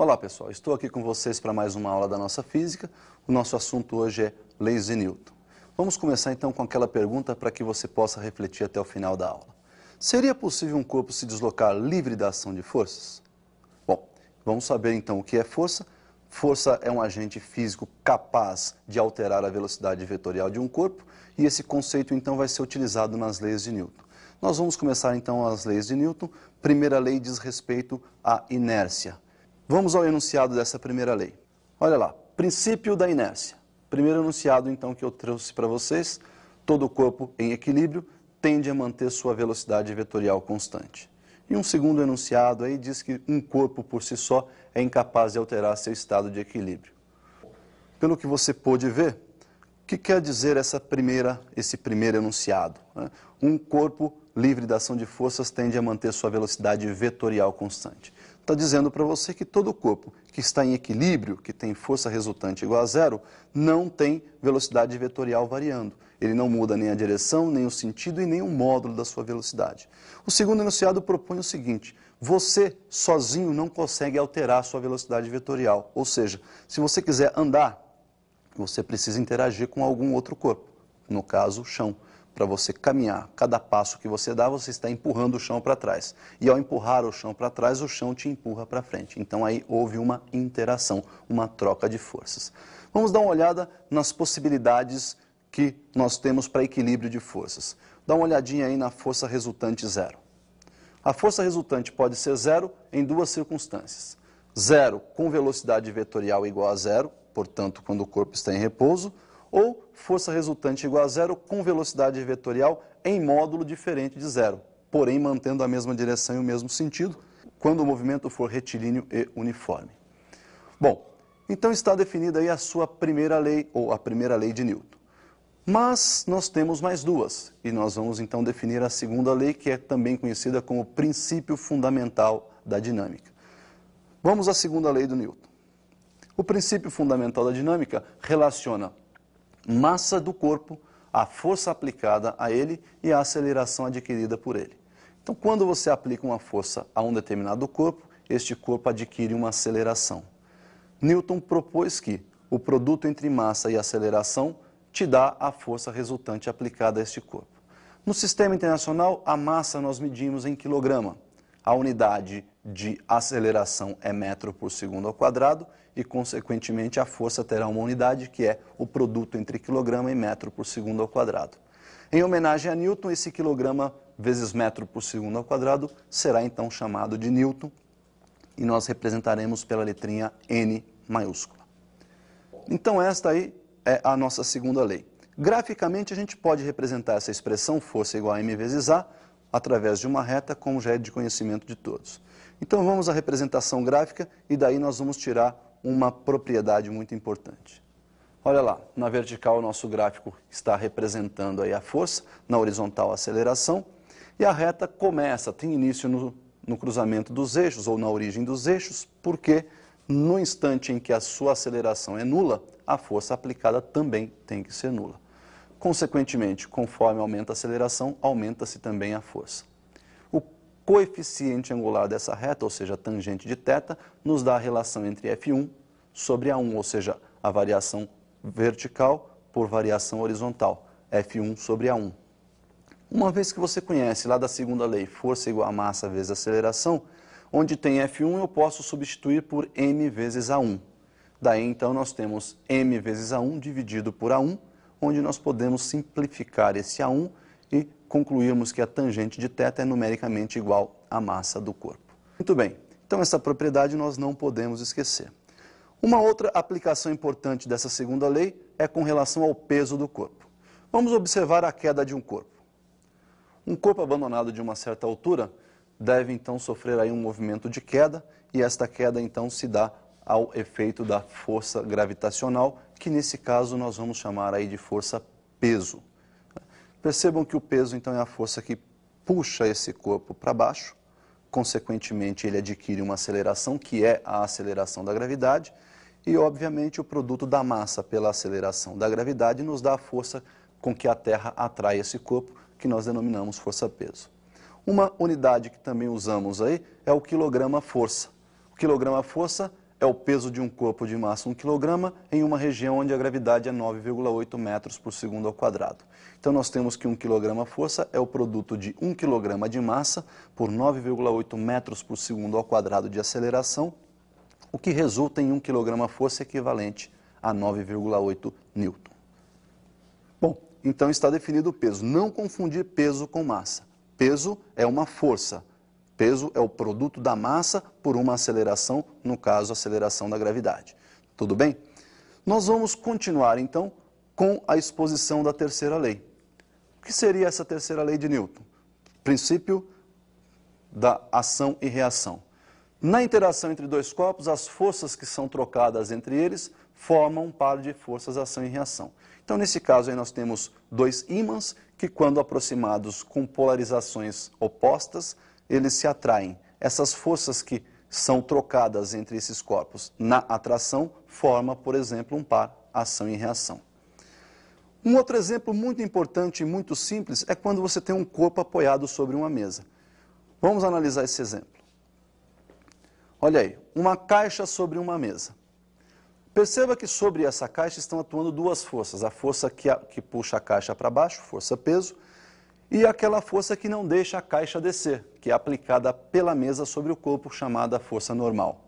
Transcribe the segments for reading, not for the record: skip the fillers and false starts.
Olá pessoal, estou aqui com vocês para mais uma aula da nossa física. O nosso assunto hoje é leis de Newton. Vamos começar então com aquela pergunta para que você possa refletir até o final da aula. Seria possível um corpo se deslocar livre da ação de forças? Bom, vamos saber então o que é força. Força é um agente físico capaz de alterar a velocidade vetorial de um corpo e esse conceito então vai ser utilizado nas leis de Newton. Nós vamos começar então as leis de Newton. Primeira lei diz respeito à inércia. Vamos ao enunciado dessa primeira lei. Olha lá, princípio da inércia. Primeiro enunciado, então, que eu trouxe para vocês, todo corpo em equilíbrio tende a manter sua velocidade vetorial constante. E um segundo enunciado aí diz que um corpo por si só é incapaz de alterar seu estado de equilíbrio. Pelo que você pôde ver, o que quer dizer esse primeiro enunciado? Um corpo livre da ação de forças tende a manter sua velocidade vetorial constante. Está dizendo para você que todo corpo que está em equilíbrio, que tem força resultante igual a zero, não tem velocidade vetorial variando. Ele não muda nem a direção, nem o sentido e nem o módulo da sua velocidade. O segundo enunciado propõe o seguinte: você sozinho não consegue alterar a sua velocidade vetorial. Ou seja, se você quiser andar, você precisa interagir com algum outro corpo, no caso, o chão. Para você caminhar, cada passo que você dá, você está empurrando o chão para trás. E ao empurrar o chão para trás, o chão te empurra para frente. Então aí houve uma interação, uma troca de forças. Vamos dar uma olhada nas possibilidades que nós temos para equilíbrio de forças. Dá uma olhadinha aí na força resultante zero. A força resultante pode ser zero em duas circunstâncias. Zero com velocidade vetorial igual a zero, portanto, quando o corpo está em repouso, ou força resultante igual a zero com velocidade vetorial em módulo diferente de zero, porém mantendo a mesma direção e o mesmo sentido, quando o movimento for retilíneo e uniforme. Bom, então está definida aí a sua primeira lei, ou a primeira lei de Newton. Mas nós temos mais duas, e nós vamos então definir a segunda lei, que é também conhecida como princípio fundamental da dinâmica. Vamos à segunda lei do Newton. O princípio fundamental da dinâmica relaciona massa do corpo, a força aplicada a ele e a aceleração adquirida por ele. Então, quando você aplica uma força a um determinado corpo, este corpo adquire uma aceleração. Newton propôs que o produto entre massa e aceleração te dá a força resultante aplicada a este corpo. No sistema internacional, a massa nós medimos em quilograma. A unidade de aceleração é metro por segundo ao quadrado e, consequentemente, a força terá uma unidade que é o produto entre quilograma e metro por segundo ao quadrado. Em homenagem a Newton, esse quilograma vezes metro por segundo ao quadrado será então chamado de Newton e nós representaremos pela letrinha N maiúscula. Então esta aí é a nossa segunda lei. Graficamente a gente pode representar essa expressão força igual a m vezes a através de uma reta, como já é de conhecimento de todos. Então vamos à representação gráfica e daí nós vamos tirar uma propriedade muito importante. Olha lá, na vertical o nosso gráfico está representando aí a força, na horizontal a aceleração, e a reta tem início no cruzamento dos eixos ou na origem dos eixos, porque no instante em que a sua aceleração é nula, a força aplicada também tem que ser nula. Consequentemente, conforme aumenta a aceleração, aumenta-se também a força. O coeficiente angular dessa reta, ou seja, a tangente de θ, nos dá a relação entre F1 sobre A1, ou seja, a variação vertical por variação horizontal, F1 sobre A1. Uma vez que você conhece lá da segunda lei, força igual a massa vezes aceleração, onde tem F1 eu posso substituir por m vezes A1. Daí então nós temos m vezes A1 dividido por A1, onde nós podemos simplificar esse A1 e concluirmos que a tangente de θ é numericamente igual à massa do corpo. Muito bem, então essa propriedade nós não podemos esquecer. Uma outra aplicação importante dessa segunda lei é com relação ao peso do corpo. Vamos observar a queda de um corpo. Um corpo abandonado de uma certa altura deve então sofrer aí um movimento de queda e esta queda então se dá ao efeito da força gravitacional, que nesse caso nós vamos chamar aí de força peso. Percebam que o peso então é a força que puxa esse corpo para baixo, consequentemente ele adquire uma aceleração que é a aceleração da gravidade e obviamente o produto da massa pela aceleração da gravidade nos dá a força com que a Terra atrai esse corpo, que nós denominamos força-peso. Uma unidade que também usamos aí é o quilograma-força. O quilograma-força é o peso de um corpo de massa 1 kg em uma região onde a gravidade é 9,8 metros por segundo ao quadrado. Então nós temos que 1 kg força é o produto de 1 kg de massa por 9,8 metros por segundo ao quadrado de aceleração, o que resulta em 1 kg força equivalente a 9,8 newton. Bom, então está definido o peso. Não confundir peso com massa. Peso é uma força. Peso é o produto da massa por uma aceleração, no caso, a aceleração da gravidade. Tudo bem? Nós vamos continuar, então, com a exposição da terceira lei. O que seria essa terceira lei de Newton? Princípio da ação e reação. Na interação entre dois corpos, as forças que são trocadas entre eles formam um par de forças ação e reação. Então, nesse caso, aí nós temos dois ímãs que, quando aproximados com polarizações opostas, eles se atraem. Essas forças que são trocadas entre esses corpos na atração formam, por exemplo, um par ação e reação. Um outro exemplo muito importante e muito simples é quando você tem um corpo apoiado sobre uma mesa. Vamos analisar esse exemplo. Olha aí, uma caixa sobre uma mesa. Perceba que sobre essa caixa estão atuando duas forças. A força que puxa a caixa para baixo, força peso, e aquela força que não deixa a caixa descer, que é aplicada pela mesa sobre o corpo, chamada força normal.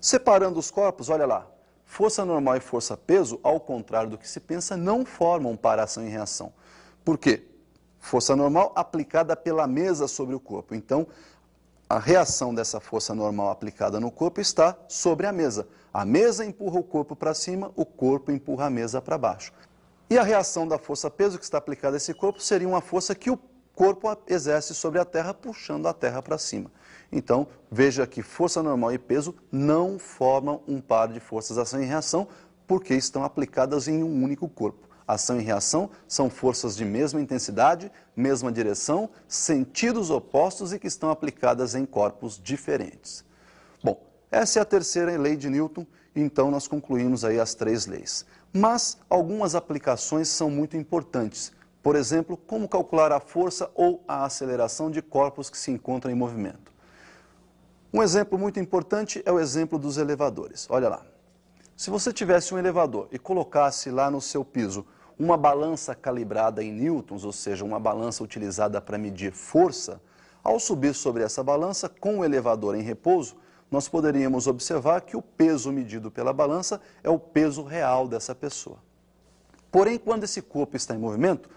Separando os corpos, olha lá, força normal e força peso, ao contrário do que se pensa, não formam par ação e reação. Por quê? Força normal aplicada pela mesa sobre o corpo. Então, a reação dessa força normal aplicada no corpo está sobre a mesa. A mesa empurra o corpo para cima, o corpo empurra a mesa para baixo. E a reação da força-peso que está aplicada a esse corpo seria uma força que o corpo exerce sobre a Terra, puxando a Terra para cima. Então, veja que força normal e peso não formam um par de forças ação e reação, porque estão aplicadas em um único corpo. Ação e reação são forças de mesma intensidade, mesma direção, sentidos opostos e que estão aplicadas em corpos diferentes. Bom, essa é a terceira lei de Newton, e então nós concluímos aí as três leis. Mas algumas aplicações são muito importantes. Por exemplo, como calcular a força ou a aceleração de corpos que se encontram em movimento. Um exemplo muito importante é o exemplo dos elevadores. Olha lá. Se você tivesse um elevador e colocasse lá no seu piso uma balança calibrada em newtons, ou seja, uma balança utilizada para medir força, ao subir sobre essa balança com o elevador em repouso, nós poderíamos observar que o peso medido pela balança é o peso real dessa pessoa. Porém, quando esse corpo está em movimento,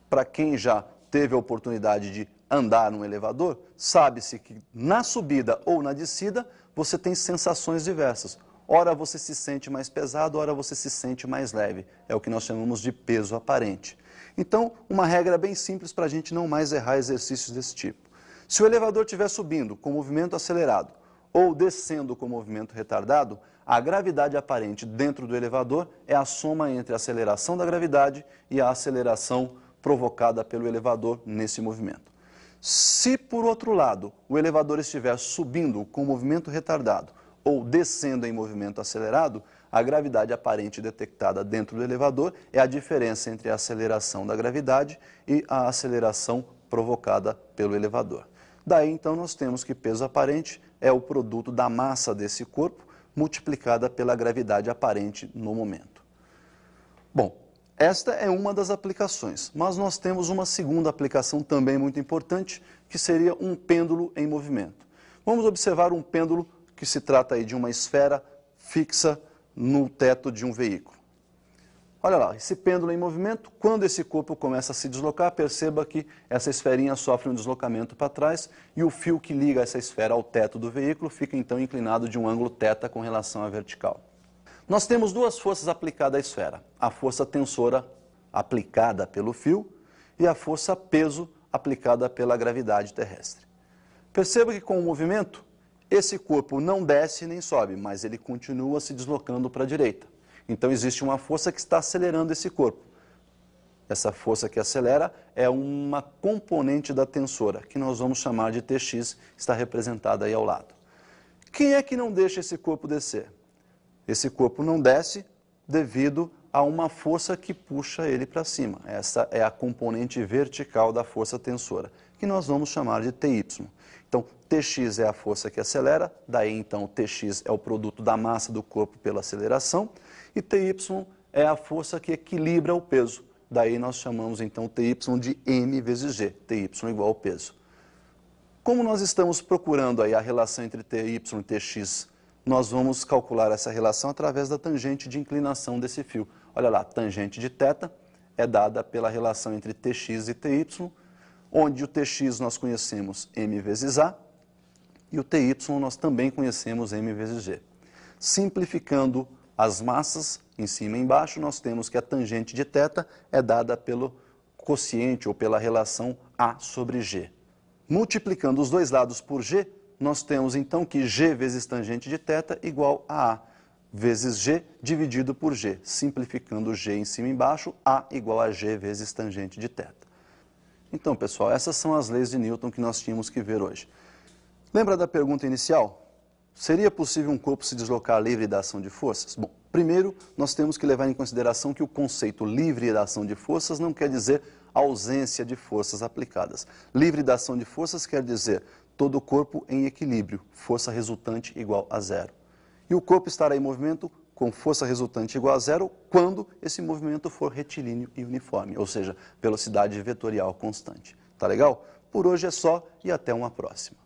para quem já teve a oportunidade de andar num elevador, sabe-se que na subida ou na descida você tem sensações diversas. Ora você se sente mais pesado, ora você se sente mais leve. É o que nós chamamos de peso aparente. Então, uma regra bem simples para a gente não mais errar exercícios desse tipo. Se o elevador estiver subindo com movimento acelerado ou descendo com movimento retardado, a gravidade aparente dentro do elevador é a soma entre a aceleração da gravidade e a aceleração provocada pelo elevador nesse movimento. Se, por outro lado, o elevador estiver subindo com movimento retardado ou descendo em movimento acelerado, a gravidade aparente detectada dentro do elevador é a diferença entre a aceleração da gravidade e a aceleração provocada pelo elevador. Daí, então, nós temos que peso aparente é o produto da massa desse corpo multiplicada pela gravidade aparente no momento. Bom, esta é uma das aplicações, mas nós temos uma segunda aplicação também muito importante, que seria um pêndulo em movimento. Vamos observar um pêndulo que se trata aí de uma esfera fixa no teto de um veículo. Olha lá, esse pêndulo em movimento, quando esse corpo começa a se deslocar, perceba que essa esferinha sofre um deslocamento para trás e o fio que liga essa esfera ao teto do veículo fica então inclinado de um ângulo θ com relação à vertical. Nós temos duas forças aplicadas à esfera, a força tensora aplicada pelo fio e a força peso aplicada pela gravidade terrestre. Perceba que com o movimento, esse corpo não desce nem sobe, mas ele continua se deslocando para a direita. Então existe uma força que está acelerando esse corpo. Essa força que acelera é uma componente da tensora, que nós vamos chamar de Tx, está representada aí ao lado. Quem é que não deixa esse corpo descer? Esse corpo não desce devido há uma força que puxa ele para cima. Essa é a componente vertical da força tensora, que nós vamos chamar de Ty. Então, Tx é a força que acelera, daí então Tx é o produto da massa do corpo pela aceleração, e Ty é a força que equilibra o peso. Daí nós chamamos então Ty de m vezes g, Ty igual ao peso. Como nós estamos procurando aí a relação entre Ty e Tx, nós vamos calcular essa relação através da tangente de inclinação desse fio. Olha lá, tangente de θ é dada pela relação entre Tx e Ty, onde o Tx nós conhecemos m vezes a e o Ty nós também conhecemos m vezes g. Simplificando as massas em cima e embaixo, nós temos que a tangente de θ é dada pelo quociente ou pela relação a sobre g. Multiplicando os dois lados por g, nós temos então que g vezes tangente de θ igual a vezes g dividido por g. Simplificando g em cima e embaixo, a igual a g vezes tangente de θ. Então, pessoal, essas são as leis de Newton que nós tínhamos que ver hoje. Lembra da pergunta inicial? Seria possível um corpo se deslocar livre da ação de forças? Bom, primeiro, nós temos que levar em consideração que o conceito livre da ação de forças não quer dizer ausência de forças aplicadas. Livre da ação de forças quer dizer todo o corpo em equilíbrio, força resultante igual a zero. E o corpo estará em movimento com força resultante igual a zero quando esse movimento for retilíneo e uniforme, ou seja, velocidade vetorial constante. Tá legal? Por hoje é só e até uma próxima.